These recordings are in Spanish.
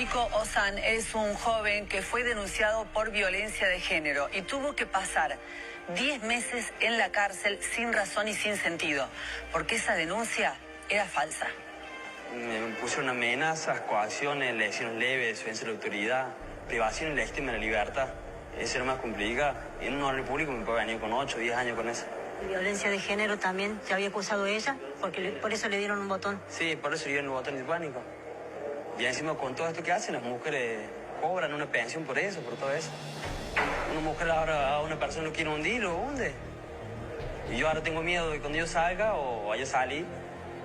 Federico Ozan es un joven que fue denunciado por violencia de género y tuvo que pasar 10 meses en la cárcel sin razón y sin sentido, porque esa denuncia era falsa. Me pusieron amenazas, coacciones, lesiones leves, desobediencia de la autoridad, privación legítima de la libertad. Eso era más complicado. Y en un orden público me puede venir con 8 o 10 años con eso. Violencia de género también, ¿se había acusado ella? Porque por eso le dieron un botón. Sí, por eso le dieron un botón de pánico. Y encima con todo esto que hacen, las mujeres cobran una pensión por eso, por todo eso. Una mujer ahora a una persona lo quiere hundir, lo hunde. Y yo ahora tengo miedo de cuando yo salga o vaya a salir,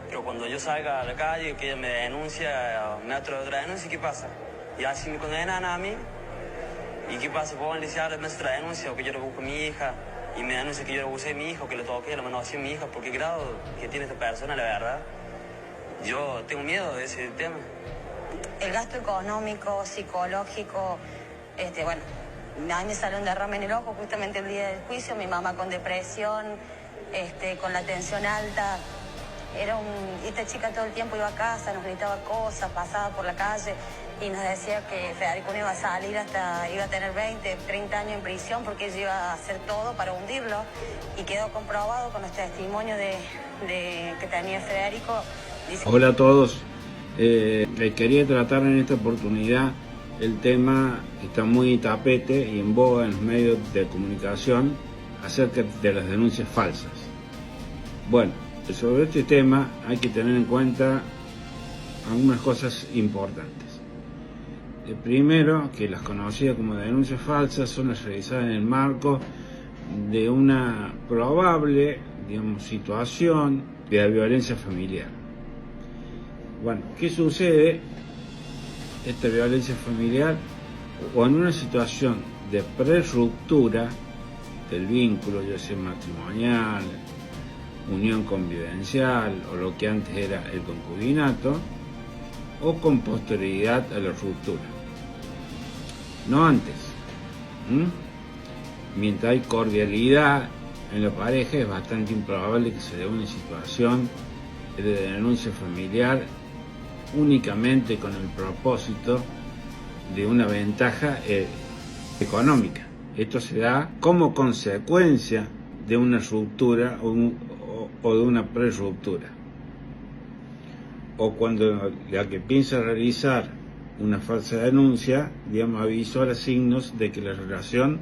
pero cuando yo salga a la calle, que ella me denuncia, me otra denuncia, ¿qué pasa? Y así me condenan a mí. ¿Y qué pasa? Puedo decir, ahora me hace otra denuncia, o que yo le busco a mi hija, y me denuncia que yo le abusé de mi hija, o que le toqué la mano hacia mi hija, ¿por qué grado que tiene esta persona, la verdad? Yo tengo miedo de ese tema. El gasto económico, psicológico, bueno, a mí me salió un derrame en el ojo justamente el día del juicio, mi mamá con depresión, con la tensión alta. Esta chica todo el tiempo iba a casa, nos gritaba cosas, pasaba por la calle y nos decía que Federico no iba a salir hasta, iba a tener 20, 30 años en prisión porque ella iba a hacer todo para hundirlo, y quedó comprobado con los testimonios que tenía Federico. Hola a todos. Quería tratar en esta oportunidad el tema que está muy tapete y en boga en los medios de comunicación acerca de las denuncias falsas. Bueno, sobre este tema hay que tener en cuenta algunas cosas importantes. Primero, que las conocidas como denuncias falsas son las realizadas en el marco de una probable, situación de violencia familiar. Bueno, ¿qué sucede? Esta violencia familiar, o en una situación de prerruptura del vínculo, ya sea matrimonial, unión convivencial o lo que antes era el concubinato, o con posterioridad a la ruptura. No antes. Mientras hay cordialidad en la pareja, es bastante improbable que se dé una situación de denuncia familiar únicamente con el propósito de una ventaja económica. Esto se da como consecuencia de una ruptura o de una prerruptura. O cuando la que piensa realizar una falsa denuncia, avisó a signos de que la relación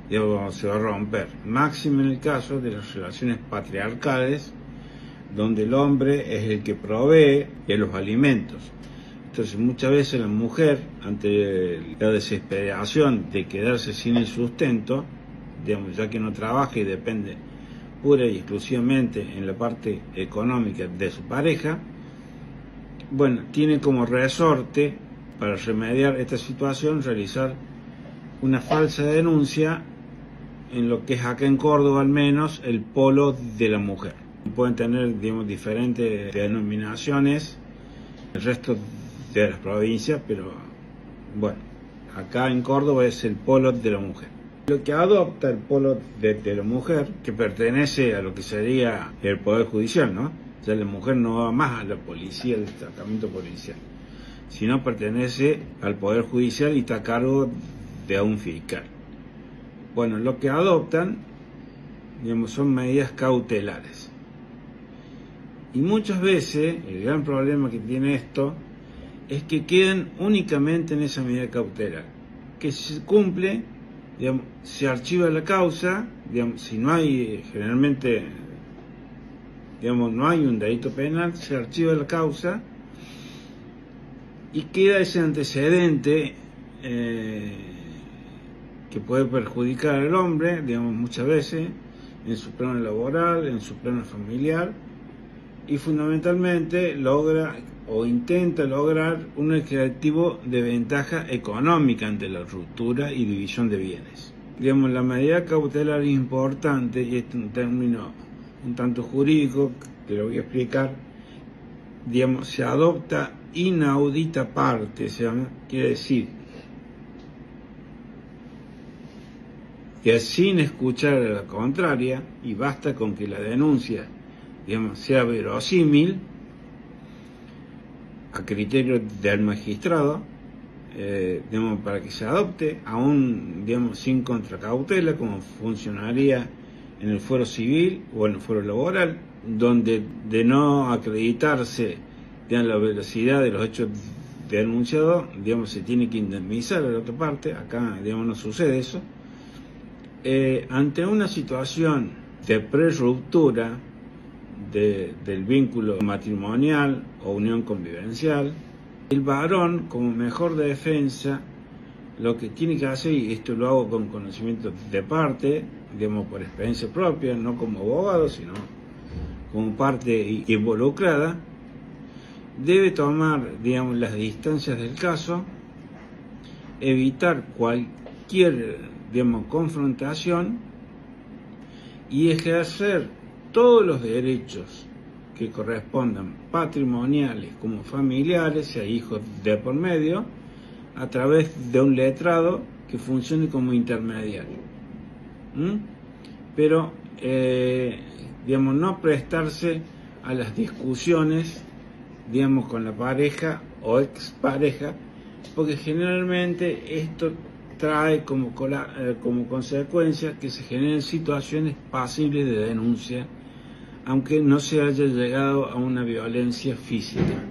se va a romper. Máximo en el caso de las relaciones patriarcales, donde el hombre es el que provee de los alimentos. Entonces muchas veces la mujer, ante la desesperación de quedarse sin el sustento, ya que no trabaja y depende pura y exclusivamente en la parte económica de su pareja, tiene como resorte para remediar esta situación realizar una falsa denuncia en lo que es acá en Córdoba al menos el polo de la mujer. Pueden tener diferentes denominaciones el resto de las provincias, pero acá en Córdoba es el polo de la mujer. Lo que adopta el polo de la mujer, que pertenece a lo que sería el Poder Judicial, ¿no? O sea, la mujer no va más a la policía, del destacamento policial, sino pertenece al Poder Judicial y está a cargo de un fiscal. Lo que adoptan, son medidas cautelares. Y muchas veces, el gran problema que tiene esto, es que quedan únicamente en esa medida cautelar, que se cumple, se archiva la causa, si no hay, generalmente, no hay un delito penal, se archiva la causa y queda ese antecedente que puede perjudicar al hombre, muchas veces, en su plano laboral, en su plano familiar, y fundamentalmente logra o intenta lograr un objetivo de ventaja económica ante la ruptura y división de bienes. La medida cautelar es importante, y este es un término un tanto jurídico que lo voy a explicar. Se adopta inaudita parte, quiere decir que sin escuchar a la contraria, y basta con que la denuncia sea verosímil a criterio del magistrado, digamos, para que se adopte, aún, digamos, sin contracautela, como funcionaría en el fuero civil o en el fuero laboral, donde de no acreditarse, digamos, la veracidad de los hechos denunciados, digamos, se tiene que indemnizar a la otra parte. Acá, digamos, no sucede eso. Ante una situación de prerruptura del vínculo matrimonial o unión convivencial, el varón, como mejor defensa, lo que tiene que hacer, y esto lo hago con conocimiento de parte, digamos, por experiencia propia, no como abogado, sino como parte involucrada, debe tomar, digamos, las distancias del caso, evitar cualquier, digamos, confrontación y ejercer todos los derechos que correspondan, patrimoniales como familiares, si hay hijos de por medio, a través de un letrado que funcione como intermediario. Pero, digamos, no prestarse a las discusiones, digamos, con la pareja o expareja, porque generalmente esto trae como consecuencia que se generen situaciones pasibles de denuncia, aunque no se haya llegado a una violencia física.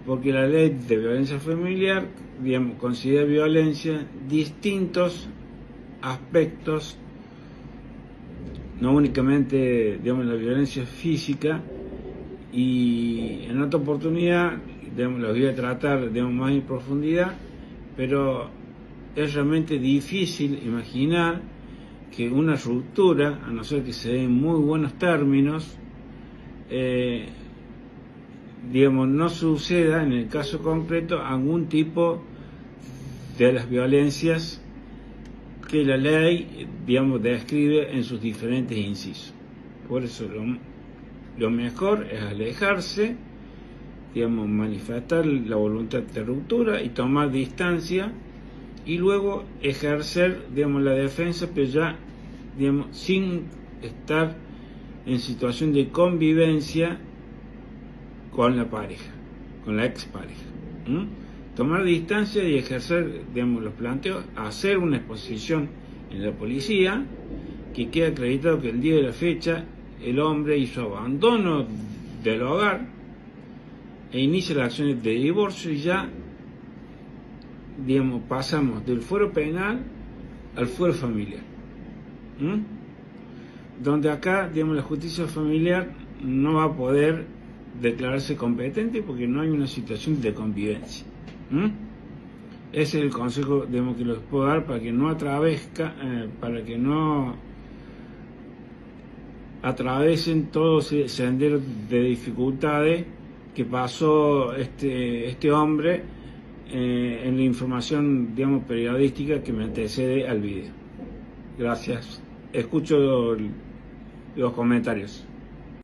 Porque la ley de violencia familiar, digamos, considera violencia distintos aspectos, no únicamente, digamos, la violencia física, y en otra oportunidad, digamos, lo voy a tratar, digamos, más en profundidad, pero es realmente difícil imaginar que una ruptura, a no ser que se dé en muy buenos términos, digamos, no suceda en el caso concreto algún tipo de las violencias que la ley, digamos, describe en sus diferentes incisos. Por eso lo mejor es alejarse, digamos, manifestar la voluntad de ruptura y tomar distancia, y luego ejercer, digamos, la defensa, pero ya, digamos, sin estar en situación de convivencia con la pareja, con la expareja. Tomar distancia y ejercer, digamos, los planteos, hacer una exposición en la policía, que quede acreditado que el día de la fecha el hombre hizo abandono del hogar e inicia las acciones de divorcio, y ya, digamos, pasamos del fuero penal al fuero familiar, donde acá, digamos, la justicia familiar no va a poder declararse competente porque no hay una situación de convivencia. Ese es el consejo, digamos, que les puedo dar para que no atravesen todos ese sendero de dificultades que pasó este hombre en la información, digamos, periodística que me antecede al video. Gracias. Escucho los comentarios.